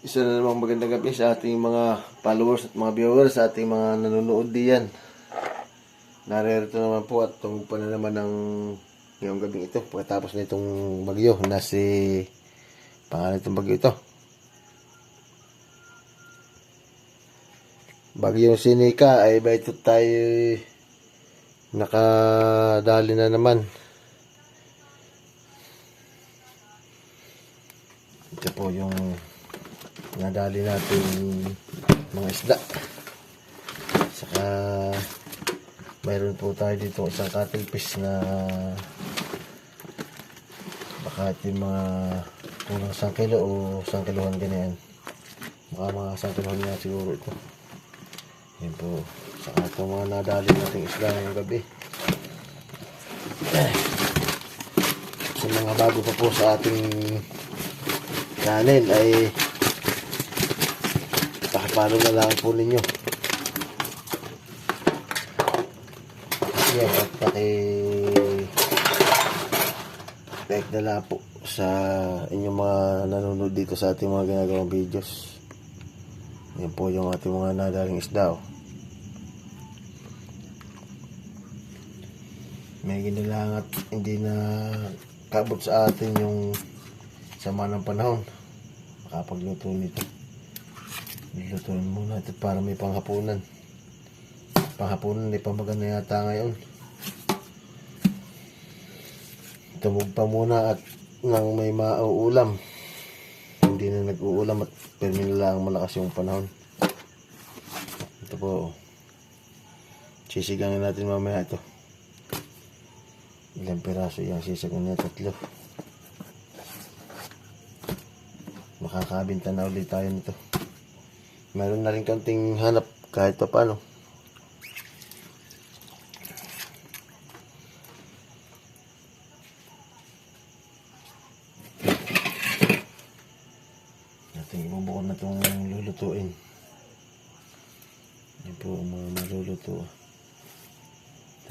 Isa na namang magandang gabi sa ating mga followers at mga viewers, sa ating mga nanonood diyan. Narito naman po at tumug pa na naman ng ngayong gabi ito pagkatapos na itong bagyo na si pangalan itong bagyo ito. Bagyong Sinika ay ba ito tayo nakadali na naman. Ito po yung nadali natin mga isda. Saka mayroon po tayo dito isang cuttlefish na baka ito yung mga kulang 1 kilo o 1 kilohan ganyan. Baka mga 1 kilohan nga siguro ito. Yan po. Saka ito mga nadali nating isda ngayong gabi. Sa mga bago pa po sa ating channel ay pakipalo na lang po ninyo. Yan at like na lang po sa inyong mga nanonood dito sa ating mga ginagawang videos. Yan po yung ating mga nadaling isda. May ginilang at hindi na kabot sa atin yung sama ng panahon. Makapagluto nito. Nilutuin muna ito para may panghapunan. Panghapunan ay pamagana yata ngayon. Tumog pa muna at nang may mauulam. Hindi na nag-uulam at permi na lang malakas yung panahon. Ito po. Sisigangin natin mamaya ito. Ilang piraso yung sisigangin niya? 3. Makakabinta na ulit tayo nito. Meron na rin kanting hanap kahit pa paano. Natin ibubukod na itong lulutuin. Yan po ang mga maluluto.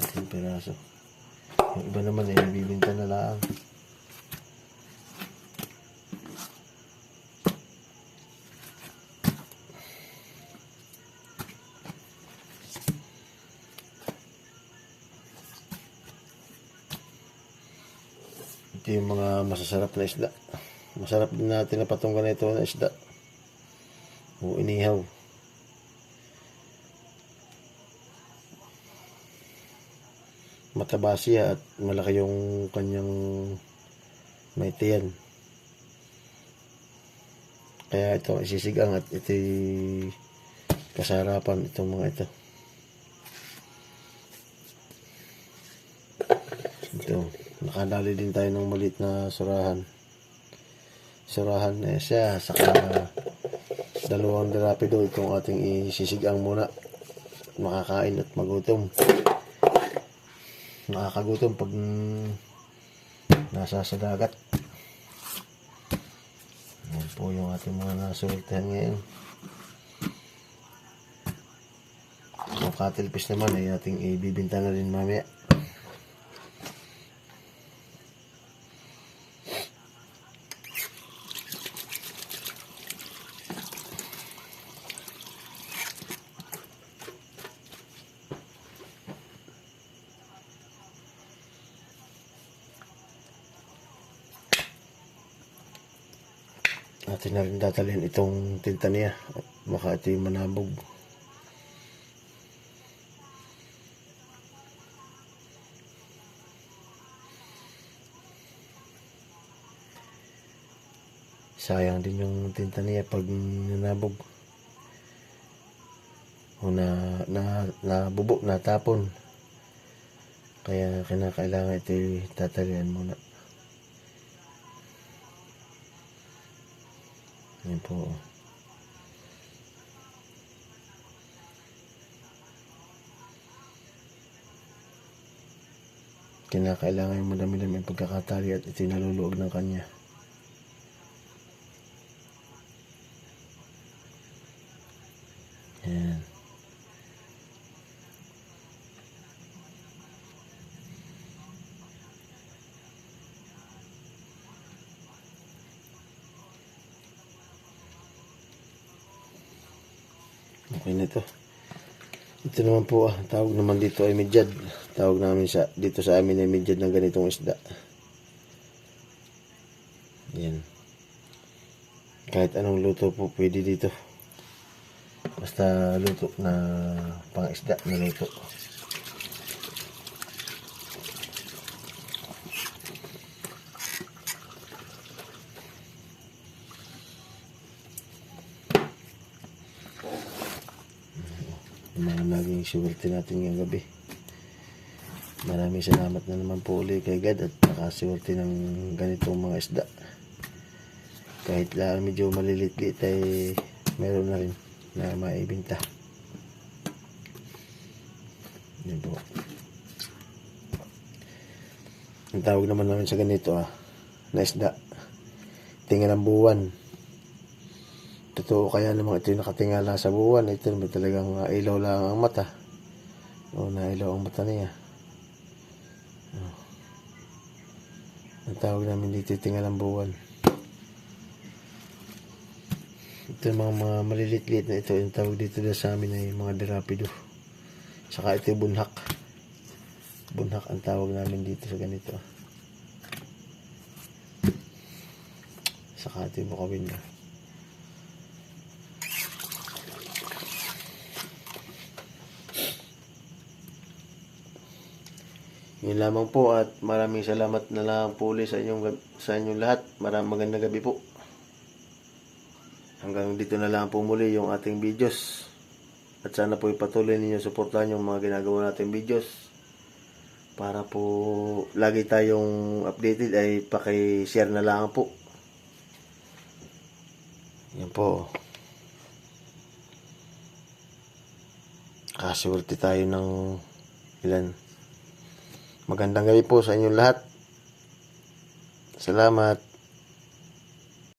3 piraso. Yung iba naman ay bibinta na lang. Ito yung mga masasarap na isda. Masarap din natin na patunggan ito na isda. O inihaw. Mataba siya at malaki yung kanyang maitiyan. Kaya ito isisigang at ito'y kasarapan itong mga ito. Ito. Nakadali din tayo ng maliit na surahan. Surahan na siya. Saka 2 darapido itong ating isisigang muna. Makakain at magutom. Nakakagutom pag nasa sa dagat. Yan po yung ating mga nasultahan ngayon. Yung cuttlefish naman ay ating ibibinta na rin mamaya. Natin na rin dadalhin itong tinta niya at baka ito yung manabog. Sayang din yung tinta niya pag nanabog o nabubo, natapon. Kaya kinakailangan ito tatalian muna. Yan po. Kinakailangan yung madami-dami yung pagkakatali at ito'y naluluog ng kanya. Yan. Okay na ito. Ito naman po tawag naman dito ay midyad. Tawag namin dito sa amin ay midyad ng ganitong isda. Yan. Kahit anong luto po pwede dito. Basta luto na pang isda na luto. Yung mga naging swerte natin ngayong gabi. Maraming salamat na naman po ulit kay God at nakaswerte ng ganitong mga isda. Kahit lang medyo malilit-lit ay meron na rin na maibinta. Yan po. Ang tawag naman namin sa ganito na isda, tinga ng buwan. Totoo kaya naman ito yung nakatingala sa buwan. Ito naman talagang ilaw lang ang mata. O nailaw ang mata niya. Ang tawag namin dito tinga ng buwan. Ito yung mga malilit-lit na ito. Yung tawag dito na sa amin ay mga derapido. Saka ito yung bunhak. Bunhak ang tawag namin dito sa ganito. Saka ito yung bukawin na. Yun lamang po at maraming salamat na lang po ulit sa inyong lahat. Maraming magandang gabi po. Hanggang dito na lang po muli yung ating videos. At sana po ipatuloy ninyo suportahan yung mga ginagawa nating videos. Para po lagi tayong updated ay paki-share na lang po. Yan po. Kaswerte tayo ng ilan. Magandang gabi po sa inyong lahat. Salamat.